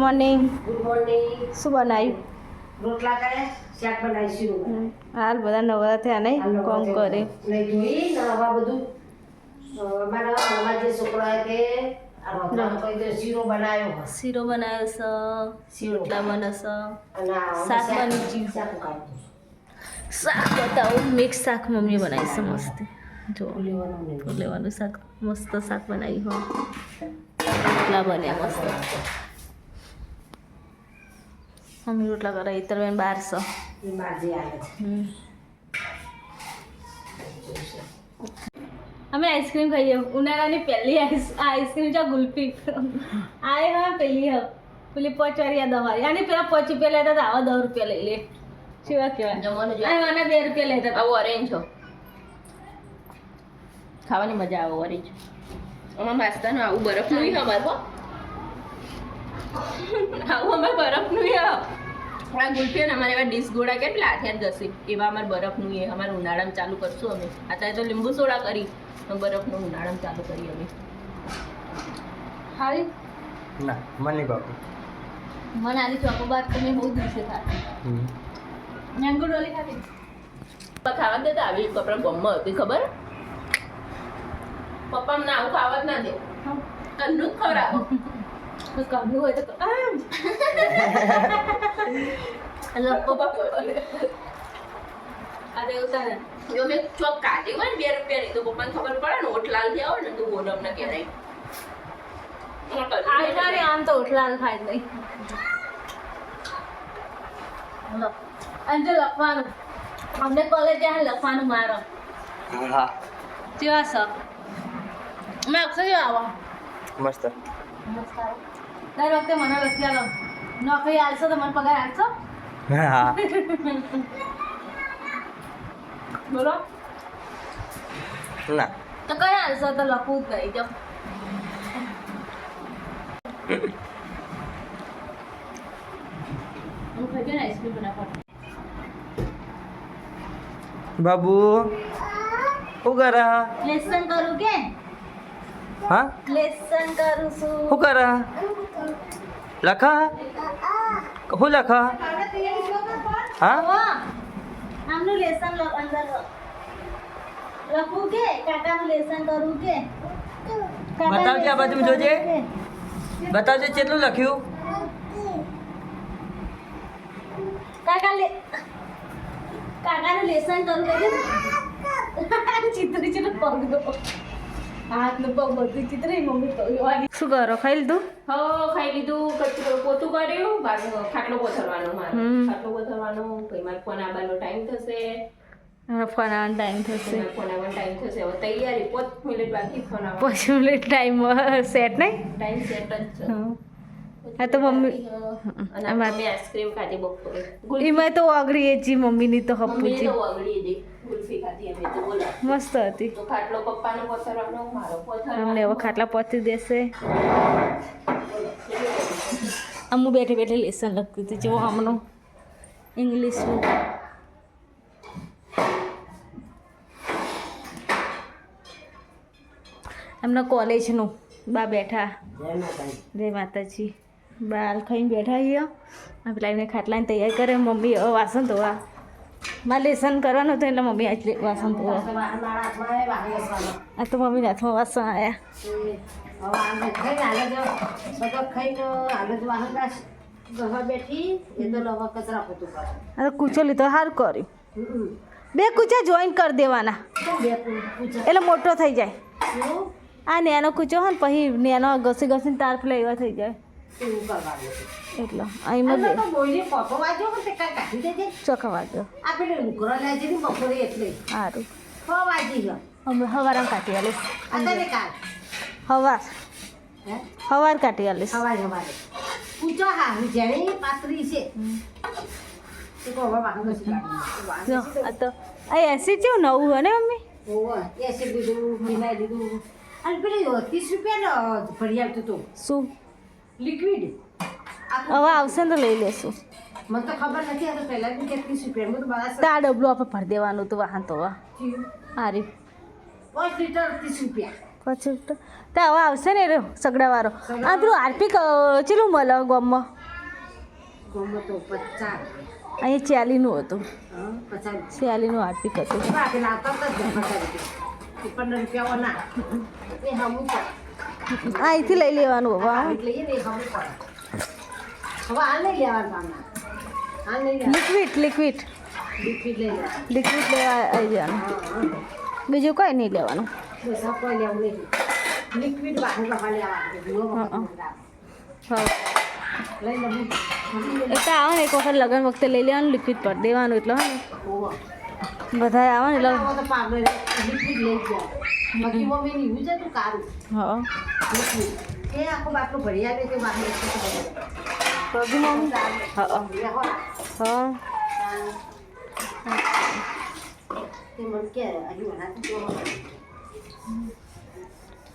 Morning. Good morning. શું બનાવ્યું? રોટલા કરે, શાક બનાવીશું. હાલ બધા નવરા થયા નહીં કોમ કરે નહીં જોઈ નવા બધું મારા નવા જે છોકરા તે આ રોટલા કોઈ તો શીરો બનાવ્યો હશે. શીરો બનાવ્યો છે, રોટલા બનશે, અને શાક બની ગયું. શાક કાઢું શાક બતાવું. મિક્સ શાક મમ્મી બનાવી છે મસ્ત. જો લેવાનું લેવાનું શાક મસ્ત શાક બનાવી હો. રોટલા બન્યા મસ્ત. મમ્મી રોટલા કરે ઇતરબેન 1200. એ બાજી આવે છે. અમે આઈસ્ક્રીમ ખાઈએ. ઉનાળાની પહેલી આઈસ્ક્રીમ છે ગુલ્ફી. આ હા પેલી પેલી 5 વાળી દવારી આની પેલા 5 રૂપિયા લેતા હતા. આવા 10 રૂપિયા લઈ લે. કેવા કેવા જમવાનું જો આના 2 રૂપિયા લેતા હતા. આવું ઓરેન્જ હો ખાવાની મજા આવે ઓરેન્જ. અમાર નાસ્તાનું આવું બરફનું ય અમાર હો આવું અમાર બરફનું ય આ ગુલ્ફી ને અમારે એવા ડીશ ગોળા કેટલા હાથે જશે એવા અમારે બરફનું એ અમારે ઉનાળામાં ચાલુ કરશું અમે. અત્યારે તો લીંબુ સોડા કરી બરફનું ઉનાળામાં ચાલુ કરી અમે. હારી ના મને બાપુ મને આની ચોકોબાર તમે બહુ દિવસે ખાતી. મેંગો ડોલી ખાતી. ખાવા દેતા આવી કપડા ગમમાં હતી ખબર પપ્પા મને આવું ખાવા જ ના દે કંદનું જ ખવડાવો. તો કમનું હોય તો આમ અરે ઉતારે જો મેં ચોક કાઢી હોય ને 2 રૂપિયાની તો પપ્પાને ખબર પડે ને ઓટલાલ થયા હોય ને તો ગોડમ ના કહેવાય. આમ તો ઉઠલાલ ખાય જ નહીં. અને જો લખવાનું અમને કોલેજ જાય લખવાનું મારો હા કેવા છે મેં અક્ષર આવો મસ્ત દર વખતે મને લખી આલો. નોકરી આવશો તો મને પગાર આપશો? હા બોલો ના તો કઈ આવશો તો લખવું જ નહીં. જો હું ખાઈ ને આઈસ્ક્રીમ બનાવવા બાબુ શું કરે લેસન કરું કે હા લેસન કરું છું. શું કરે લખા શું લખા હા આમનું લેસન અંદર લખું કે કાકાનું લેસન કરું કે બતાવજે આ બાજુ જોજે બતાવજે કેટલું લખ્યું કાકાનું લેસન કરું કે ચિત્ર ચિત્ર પગ હાથ નું પગ બધું ચિત્ર મમ્મી શું કરો ખાઈ લીધું? હો ખાઈ લીધું કચરો પોતું કર્યું બાજુ ખાટલો પોથરવાનો મારો ખાટલો પોથરવાનો પછી મારે ફોન આવવાનો ટાઈમ થશે ફોન આવવાનો ટાઈમ થશે. ફોન આવવાનો ટાઈમ થશે હવે તૈયારી 5 મિનિટ બાકી ફોન આવવાનો 5 મિનિટ ટાઈમ સેટ નહીં. ટાઈમ સેટ જ છે. હા તો મમ્મી અને અમે આઈસ્ક્રીમ ખાધી બપોરે એમાં તો ઓગળી એ જી મમ્મીની તો મમ્મીએ હપુજી તો વગડી હતી ગુલ્ફી ખાધી અમે તો બોલો મસ્ત હતી. તો ખાટલો પપ્પાનો પોથરવાનો મારો અમને પોથરવાનો હવે ખાટલા પહોંચી દેશે. અમુ બેઠે બેઠે લેસન લખતી હતી જો આમનું ઇંગ્લિશનું. એમના કોલેજનું બા બેઠા. જય માતાજી. બાર ખાઈને બેઠા અહીંયા આ પેલા એમને ખાટલાને તૈયાર કરે. મમ્મી હવે વાસણ ધોવા મારે લેસન કરવાનું હતું એટલે મમ્મી આજ વાસણ ધોવા. આ તો મમ્મીના હાથમાં વાસણ આવ્યા. આ તો કૂચો લીધો સારું કર્યું. 2 કૂચા જોઈન કરી દેવાના એટલે મોટો થઈ જાય. આ નેનો કૂચો હોય ને પછી નેનો ઘસી ઘસીને તાર પેલા એવા થઈ જાય એટલે અહીંમાં ચોખા વાગ્યો સારું. અમે સવારમાં કાઢી આલીશ. સવાર કાઢી આલીશ. જો આ તો આ એસી જેવું નવું હોય ને મમ્મી. શું લિક્વિડ હવે આવશે ને તો લઈ લેશું. મને તો ખબર નથી આ તો પહેલા બી 30 રૂપિયા મેં તો મારા તો આ ડબલું આપણે ભરી દેવાનું હતું વાહન તો સારી 5 લીટર 30 રૂપિયા 5 પછી તો હવે આવશે ને રે સગડાવાળો આ પેલું આરપી ચેલું મળે ગામમાં ગમે તો 50 અહીંયા 40નું હતું 50 40નું આરપીક હતું બાકી લાવતા જ 50 રૂપિયા ના એ હમું પડે અહીંથી લઈ લેવાનું હવે એટલે એ નહીં હમું પડે હવે આ નહીં લેવાનું આમાં આ નહીં લેવાનું લિક્વિડ લિક્વિડ લઈ લેવાનું લિક્વિડ લેવા આવી જવાનું બીજું કંઈ નહીં લેવાનું બસ આ કોઈ લેવું નહીં લિક્વિડ વાહન કપા લેવાનું હા લઈ લેવું એ તો આવે ને એક વખત લગ્ન વખતે લઈ લેવાનું લિક્વિડ પર દેવાનું એટલે હા ને બધા આવે ને એટલે તો પાવડર લિક્વિડ લઈ ગયા બાકી મમ્મી ની યુઝ હતું કારું હા લિક્વિડ એ આખો બાટલો ભરી આવે કે વાહન પગી મમ્મી હા હા તે મને કે અહીં ના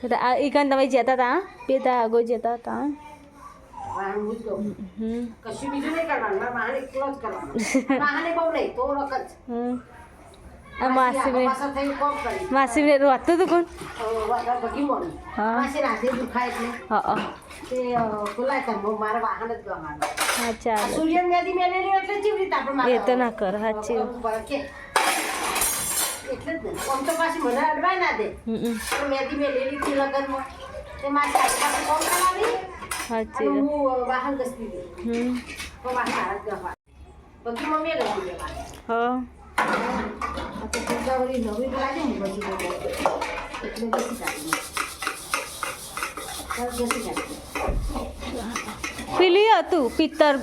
એટલે આ એકાન તમે જતા હતા બે તા આગળ જતા હતા વાહન હું જ કહું હમ કશું બીજું નહીં કરવાનું મારે વાહન એકલો જ કરવાનું વાહને બહુ નહીં તો વખત હમ આ માસીને પાછા થઈ કોમ કરી માસીને વાતું હતું કોણ ભગી મોની હા. માસી રાતે દુખાય એટલે હા હા તે ખુલાય કર મારે વાહન જ ગવાનું હા ચાલો સૂર્ય મેદી મેલેલી એટલે જેવી રીતે આપણે એ તો ના કર સાચી કે એટલે જ ને આમ તો પાછી મને અડવાય ના દે હમ પણ મેદી મેલેલી હતી લગનમાં તે માસી આસપાસ કોમ કરાવી સાચી અને હું વાહન ઘસતી હતી હમ તો વાહન હાર જ ગવા બધી મમ્મીએ ગઈ લેવાની હા તો પૂજાવરી નવી લાગે ને પછી એટલે ઘસી કાઢી ઘસી કાઢી પેલી હતું પિત્તર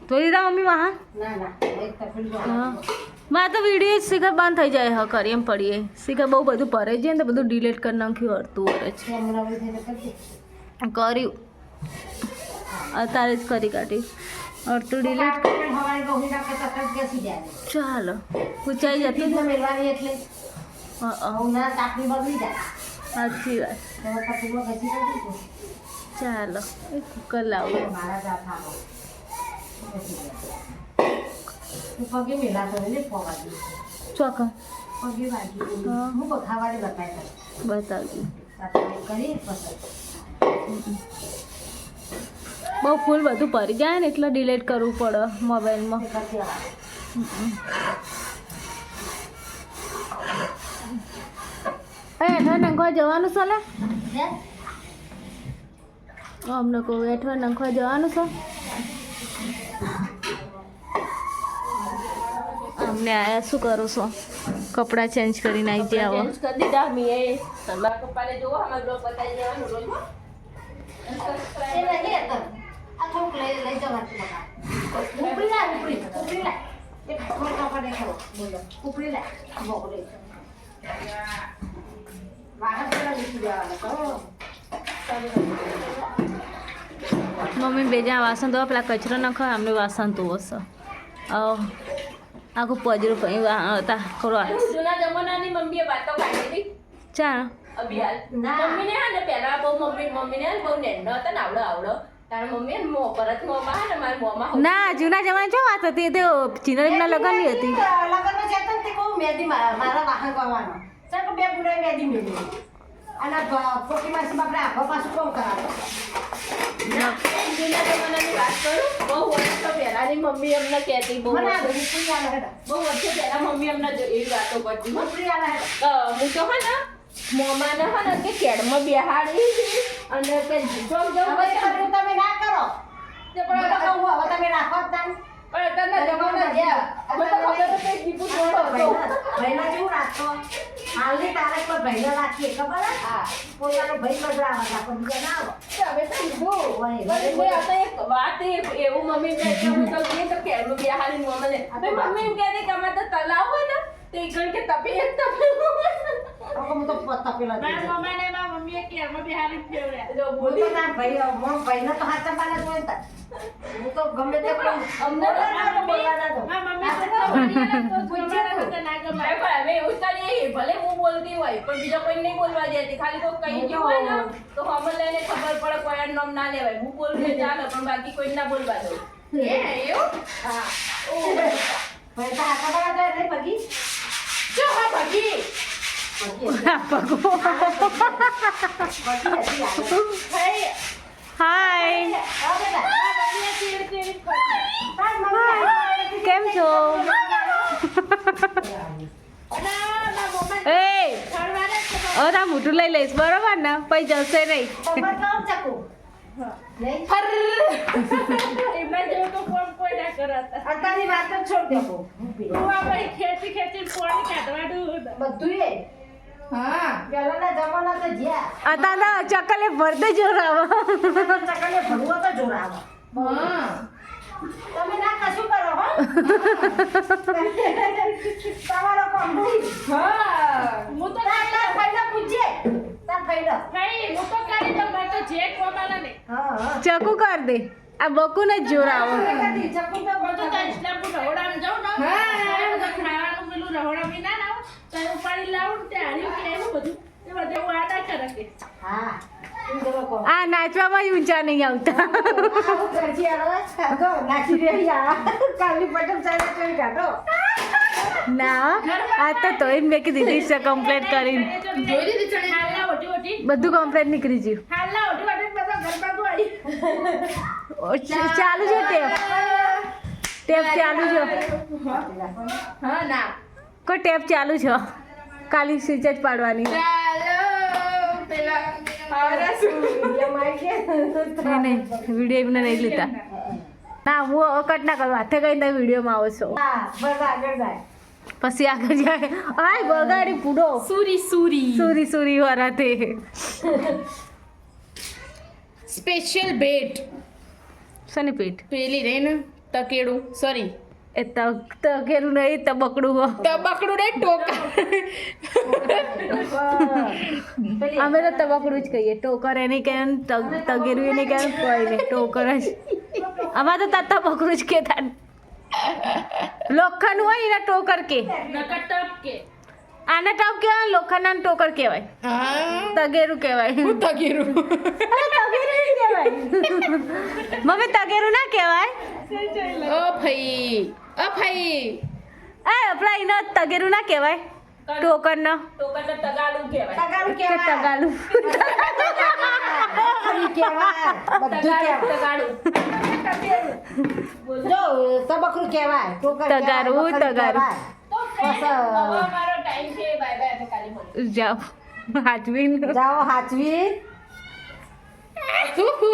ધોઈ દા મમ્મી વાહ ના ના એક તપેલી જો હા મારે તો વિડીયો શીખર બંધ થઈ જાય હા કરી એમ પડીએ શીખર બહુ બધું ભરે છે ને તો બધું ડિલીટ કરી નાખ્યું અડતું વરે છે હમણાં થઈને કરજે કર્યું અત્યારે જ કરી કાઢી અડતું ડિલીટ હવાઈ ગૌરી નાખે તો તરત ઘસી જાય ચાલો પૂછાઈ જતું એટલે મેળવાની એટલે હા ઉના તાપની બગડી જાય સાચી વાત તો તપેલીમાં ઘસી કાઢી ચાલો એ કુકર લાવું મારા જાથામાં ઘસી જાય તું પગે મેલાતો ને ફોવાડી ચોખા પગે વાગી હા. હું બખાવાડી બતાવી બતાવજો કરી પસંદ બહુ ફૂલ બધું ભરી જાય ને એટલે ડિલીટ કરવું પડે મોબાઈલમાં કરતી હેઠળ નંખવા જવાનું છે લે હે અમને કહું હેઠળ નંખવા જવાનું છે અમને આયા શું કરું છો કપડાં ચેન્જ કરીને આવી ગયા આવો ચેન્જ કરી દીધા મીએ તમારા પપ્પાને જોવો અમારો બ્લોગ બતાવી દેવાનું રોજમાં એ નહીં હતા આ થોડુંક લઈ જવાનું બકા ઉપડી લાય ઉપડી લાય એક થોડું કાપડ દેખાડો બોલો ઉપડી લાય મોકલે વાહન પેલા લીધી દેવાનું કરો મમ્મી બેજા વાસણ ધોવા પેલા કચરો નાખો અમને વાસણ ધોવો છે આખું પજરું કઈ હતા કરવા જૂના જમાનાની મમ્મીએ વાતો કાઢી હતી ચા અભિયાલ ના. મમ્મીને હે ને પહેલા બહુ મમ્મીને હે ને બહુ નેનો હતા ને આવડો તારા મમ્મી ને પરત મોમાં હે ને મારા મોમાં ના જૂના જમાના જો વાત હતી એ તો ચિનરીના લગનની હતી લગનમાં જતા તે કહું મેદી મારા વાહન ગવાનો ચાલ બે બુડાઈ મેદી મેલી અને પોટી માસી બાપરે આખો પાછું કોમ કરાવે જૂના જમાનાની વાત કરું બહુ વર્ષો પહેલાની મમ્મી અમને કહેતી બહુ મને આ વર્ષો બધી પૂરી આલે હેડા બહુ વર્ષો પહેલા મમ્મી અમને એવી વાતો કરતી હો. પૂરી આલે હેડા હું તો હે ને મોમાને હે ને કે કેડમાં બેહાડી અને કે જો જો હવે એ બધું તમે ના કરો તે પણ પણ તો કહું હવે તમે નાખો જ ના પણ અત્યારના જમાના ગયા અમે તો ખબર હતી દીપુ જોડો હતો ભાઈના જેવું રાખો હાલની તારીખ પર ભાઈનો રાખીએ ખબર હે? હા પોતાનો ભાઈ બદલાવા રાખો બીજા ના આવો હવે તો લીધું પણ કોઈ આ તો એક વાત એવું મમ્મી કહે કે હું તો ગઈ તો કેડમાં બેહાડી મમ્મીને મમ્મી એમ કહે કે અમારે તો તલાવ હોય ને તો એ કહે કે તપી એક તપી હવે હું તો તપેલા થઈ જાય. જો હું બોલી તો ના ભાઈનો તો હાથ પાના જોઈ તા હું તો ગમે તે કહું અમને તો બોલવા ના દો. હવે એવું કરીએ ભલે હું બોલતી હોય પણ બીજા કોઈ નહીં બોલવા દેતી ખાલી કોઈ કઈ ગયું હોય ને તો હમણાં લઈને ખબર પડે કોઈ નામ ના લેવાય હું બોલતી ચાલે પણ બાકી કોઈ ના બોલવા દઉં એવું હા ભાઈ તો હાથ પાના જાય નહીં પગી જો હા ભાગી હાય કેમ છો એ હવે મોટું લઈ લઈશ બરોબર ને પછી જશે નહીં એમના જેવું તો કોણ કોઈ ના કરાતા અત્યારની વાત જ છોડ દેવો તું આ ભાઈ ખેંચી ખેંચીને પોણી કાઢવાનું બધું એ હા પહેલાના જમાના તો જ્યાં અત્યારે ચકલે ભરતે જોરાવો ચકલે ભરવો તો જોરાવો હા તમે ના કશું કરો હો તમારો કામ નહીં હા હું તો તાર ફાયદા પૂછજે તાર ફાયદા ભાઈ હું તો કરી દઉં મેં તો જે કોમાલા ને હા ચકુ કર દે આ બકુને જ જોરાવો ચકુ તો હું તો ત્યાં ઇસ્લામપુર રહોડામાં જાઉં ને તો ખાવાનું પેલું રહોડા બી ના લાવું તો ઉપાડી લાવું ને ત્યાં હાર્યું કે એવું બધું એ બધે હું આડા કરે કે હા તું જરો કહો આ નાચવામાં ઊંચા નહીં આવતા આવું કરજી આવે તો નાખી રહી આ કાલી બટન ચાલે તો કાઢો ના આ તો તોય મેં કીધી દીધી છે કમ્પ્લેટ કરીને જોઈ દીધી ચણે હાલના ઓટી ઓટી બધું કમ્પ્લેટ નીકળી ગયું હાલના ઓટી ઓટી બધા ગરબા આવી ચાલુ છે ટેપ ચાલુ છે હા ના કોઈ ટેપ ચાલુ છે ખાલી સ્વિચ જ પાડવાની ચાલો પેલા આવરા શું નહીં નહીં વિડીયો એમને નહીં લીધા ના હું કટ ના કરું હાથે કઈ તમે વિડીયોમાં આવો છો હા બસ આગળ જાય પછી આગળ જાય આય બગાડી પૂડો સુરી સુરી સુરી સુરી વાળા તે સ્પેશિયલ બેટ શની પેટ પેલી રહી ને તકેડું સોરી એ તકેરું નહીં તબકડું હો તબકડું ને ટોકા અમે તો તબકડું જ કહીએ ટોકર એને કહે તગેરું એને કહે કોઈ નહીં ટોકર જ અમારે તો તબકડું જ કહેતા લોખંડ હોય એના ટોકર કે નકર ટપ કે આના ટપ કહેવાય લોખંડના ટોકર કહેવાય હા તગેરું કહેવાય તકેરું અરે તગેરું નહીં કહેવાય મમ્મી તગેરું ના કહેવાય ઓ ભાઈ એ આપણા એનો તગેરું ના કહેવાય ટોકરનો ટોકર તો તગાડું કહેવાય તગારું કે કેવાય તગાલું તગારું કેવાય બધું કહેવાય તગાડું જો તબકરું કહેવાય ટોકર તગારું, કહેવાય, બકરું તગારું. કહેવાય. તો friend, હવે અમારો ટાઈમ છે બાય બાય અમે કાલે મળીએ જાઓ હાચવીન જાઓ હાચવી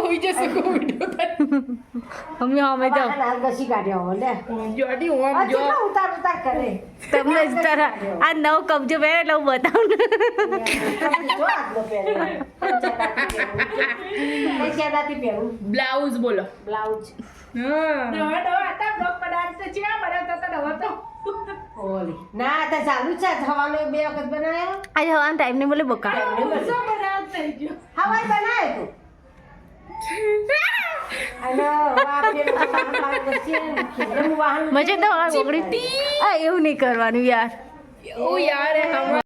હોઈ જશે કોઈ મમ્મી અમે જાઓ બહાર ઘસી કાઢ્યો હવે લે જોડી આ ઓમ જો કેટલા ઉતાર ઉતાર કરે તમને જ તરહ આ નવો કબજો પહેરે એટલે હું બતાવું ને જો આટલો પહેર્યો પંચાયતી પહેરું બ્લાઉઝ બોલો બ્લાઉઝ નવા હતા બ્લોક બનાવતા છે બનાવતા હતા નવા તો ઓલી ના તો ચાલુ છે થવાનો 2 વખત બનાવ્યો આજે હવાનો ટાઈમ નહીં બોલે બકા શું બનાવ થઈ ગયો હવાઈ બનાવ્યો તું અને મજે તો બગડી આ એવું નહીં કરવાનું યાર ઓ યાર હમણાં